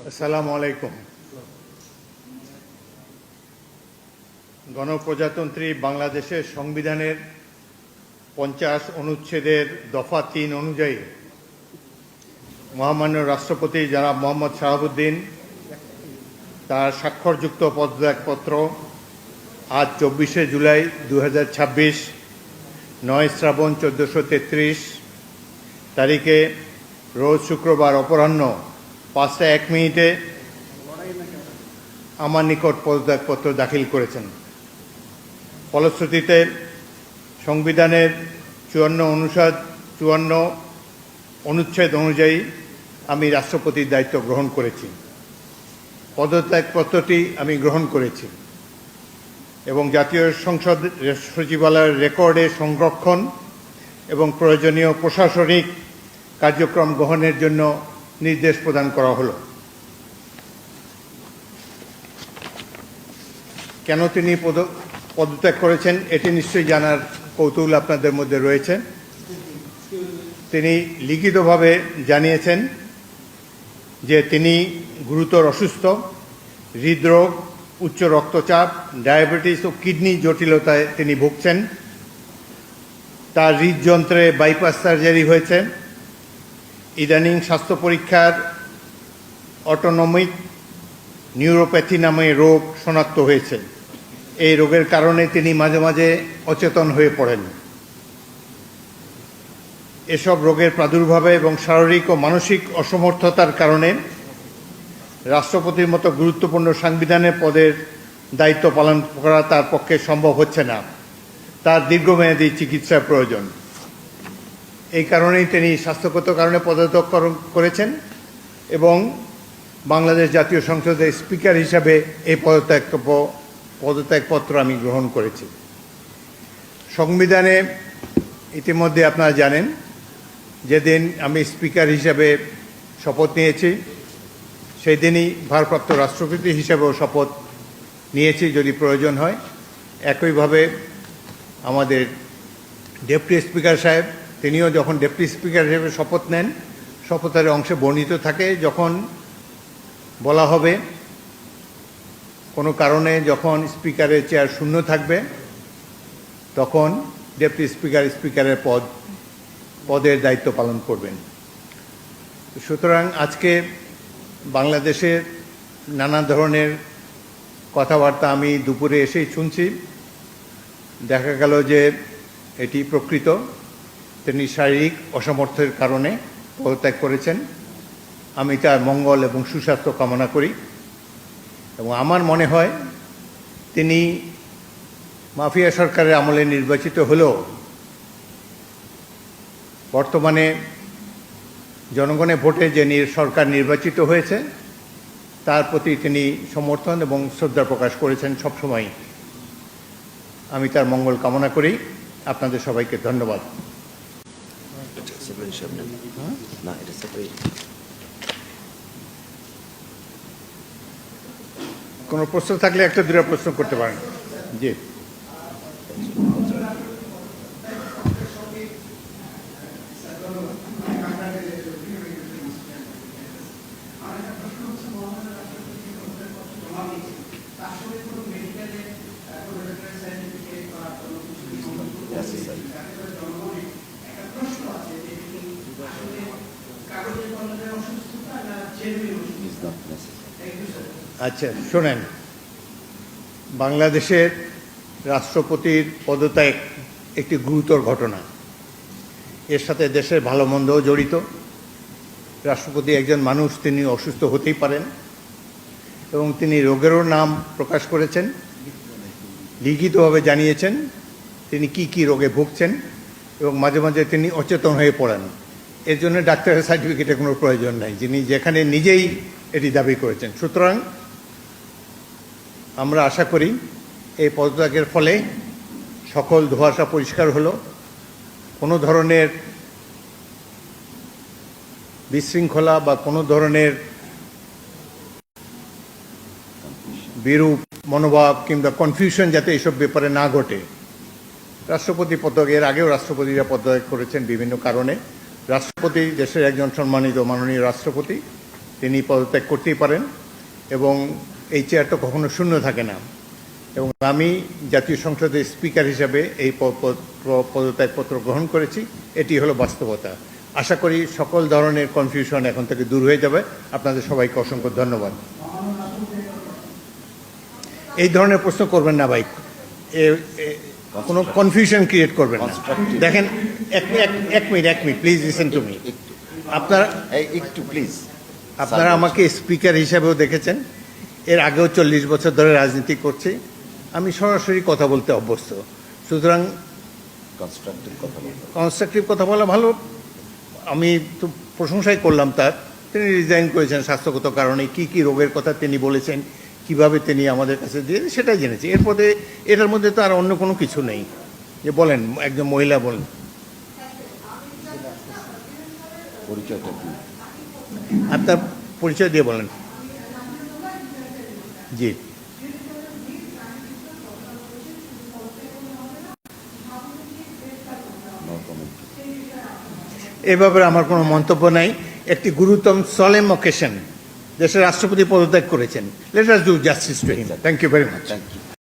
আসসালামু আলাইকুম। গণপ্রজাতন্ত্রী বাংলাদেশের সংবিধানের 50 অনুচ্ছেদের দফা 3 অনুযায়ী মহামান্য রাষ্ট্রপতি জনাব মোহাম্মদ শাহাবুদ্দিন তার স্বাক্ষরযুক্ত পদত্যাগপত্র আজ 24শে জুলাই 2026 9 শ্রাবণ 1433 তারিখে রোজ শুক্রবার অপরাহ্ন 5টা 1 মিনিটে আমার নিকট পদত্যাগপত্র দাখিল করেছেন। ফলশ্রুতিতে সংবিধানের 54 অনুচ্ছেদ অনুযায়ী আমি রাষ্ট্রপতির দায়িত্ব গ্রহণ করেছি। পদত্যাগপত্রটি আমি গ্রহণ করেছি এবং জাতীয় সংসদ সচিবালয়ের রেকর্ডে সংরক্ষণ এবং প্রয়োজনীয় প্রশাসনিক কার্যক্রম গ্রহণের জন্য নির্দেশ প্রদান করা হলো। কেন তিনি পদত্যাগ করেছেন এটি নিশ্চয়ই জানার কৌতূহল আপনাদের মধ্যে রয়েছে। তিনি লিখিতভাবে জানিয়েছেন যে তিনি গুরুতর অসুস্থ, হৃদরোগ, উচ্চ রক্তচাপ, ডায়াবেটিস ও কিডনি জটিলতায় তিনি ভুগছেন। তার হৃদযন্ত্রে বাইপাস সার্জারি হয়েছে। ইদানিং স্বাস্থ্য পরীক্ষার অটোনমিক নিউরোপ্যাথি নামে রোগ শনাক্ত হয়েছে। এই রোগের কারণে তিনি মাঝে মাঝে অচেতন হয়ে পড়েন। এসব রোগের প্রাদুর্ভাবে এবং শারীরিক ও মানসিক অসমর্থতার কারণে রাষ্ট্রপতির মতো গুরুত্বপূর্ণ সাংবিধানিক পদের দায়িত্ব পালন করা তার পক্ষে সম্ভব হচ্ছে না। তার দীর্ঘমেয়াদী চিকিৎসার প্রয়োজন। এই কারণেই তিনি স্বাস্থ্যগত কারণে পদত্যাগ করেছেন এবং বাংলাদেশ জাতীয় সংসদের স্পিকার হিসাবে এই পদত্যাগপত্র আমি গ্রহণ করেছি। সংবিধানে ইতিমধ্যে আপনারা জানেন যেদিন আমি স্পিকার হিসাবে শপথ নিয়েছি সেই দিনই ভারপ্রাপ্ত রাষ্ট্রপতি হিসাবেও শপথ নিয়েছি যদি প্রয়োজন হয়। একইভাবে আমাদের ডেপুটি স্পিকার সাহেব তিনিও যখন ডেপুটি স্পিকার হিসেবে শপথ নেন শপথের অংশে বর্ণিত থাকে যখন বলা হবে কোনো কারণে যখন স্পিকারের চেয়ার শূন্য থাকবে তখন ডেপুটি স্পিকার স্পিকারের পদের দায়িত্ব পালন করবেন। সুতরাং আজকে বাংলাদেশের নানা ধরনের কথাবার্তা আমি দুপুরে এসেই শুনছি। দেখা গেল যে এটি প্রকৃত। তিনি শারীরিক অসামর্থ্যের কারণে পদত্যাগ করেছেন। আমি তার মঙ্গল এবং সুস্বাস্থ্য কামনা করি এবং আমার মনে হয় তিনি মাফিয়া সরকারের আমলে নির্বাচিত হলেও বর্তমানে জনগণের ভোটে যে সরকার নির্বাচিত হয়েছে তার প্রতি তিনি সমর্থন এবং শ্রদ্ধা প্রকাশ করেছেন সবসময়। আমি তার মঙ্গল কামনা করি। আপনাদের সবাইকে ধন্যবাদ। কোনো প্রশ্ন থাকলে একটা দুটো প্রশ্ন করতে পারেন। জি, আচ্ছা শোনেন, বাংলাদেশের রাষ্ট্রপতির পদত্যাগ একটি গুরুতর ঘটনা। এর সাথে দেশের ভালো মন্দও জড়িত। রাষ্ট্রপতি একজন মানুষ, তিনি অসুস্থ হতেই পারেন এবং তিনি রোগেরও নাম প্রকাশ করেছেন, লিখিতভাবে জানিয়েছেন তিনি কি কি রোগে ভুগছেন এবং মাঝে মাঝে তিনি অচেতন হয়ে পড়েন। এর জন্য ডাক্তারের সার্টিফিকেটের কোনো প্রয়োজন নাই, যিনি যেখানে নিজেই এটি দাবি করেছেন। সুতরাং আমরা আশা করি এই পদত্যাগের ফলে সকল ধোঁয়াশা পরিষ্কার হলো। কোনো ধরনের বিশৃঙ্খলা বা কোনো ধরনের বিরূপ মনোভাব কিংবা কনফিউশন যাতে এসব ব্যাপারে না ঘটে। রাষ্ট্রপতি পদত্যাগ, এর আগেও রাষ্ট্রপতিরা পদত্যাগ করেছেন বিভিন্ন কারণে। রাষ্ট্রপতি দেশের একজন সম্মানিত মাননীয় রাষ্ট্রপতি, তিনি পদত্যাগ করতেই পারেন এবং এই চেয়ারটা কখনো শূন্য থাকে না। এবং আমি জাতীয় সংসদের স্পিকার হিসাবে এই পদত্যাগপত্র গ্রহণ করেছি। এটি হলো বাস্তবতা। আশা করি সকল ধরনের কনফিউশন এখন থেকে দূর হয়ে যাবে। আপনাদের সবাইকে অসংখ্য ধন্যবাদ। এই ধরনের প্রশ্ন করবেন না ভাই, কোনো কনফিউশন ক্রিয়েট করবেন না। দেখেন, এক minute please listen to me. আপনারা আমাকে স্পিকার হিসাবেও দেখেছেন, এর আগেও 40 বছর ধরে রাজনীতি করছি, আমি সরাসরি কথা বলতে অভ্যস্ত। সুতরাং কনস্ট্রাকটিভ কথা বলা ভালো। আমি তো প্রশংসাই করলাম তার। তিনি রিজাইন করেছেন স্বাস্থ্যগত কারণে, কি রোগের কথা তিনি বলেছেন, কিভাবে তিনি আমাদের কাছে দিয়ে সেটাই জেনেছি। এরপরে এটার মধ্যে তো আর অন্য কোনো কিছু নেই। যে বলেন, একজন মহিলা বলেন, আপনার পরিচয় দিয়ে বলেন। জি, এ ব্যাপারে আমার কোনো মন্তব্য নাই। একটি গুরুতর সলেম অকেশন, দেশের রাষ্ট্রপতি পদত্যাগ করেছেন। Let us do justice to him. Thank you very much.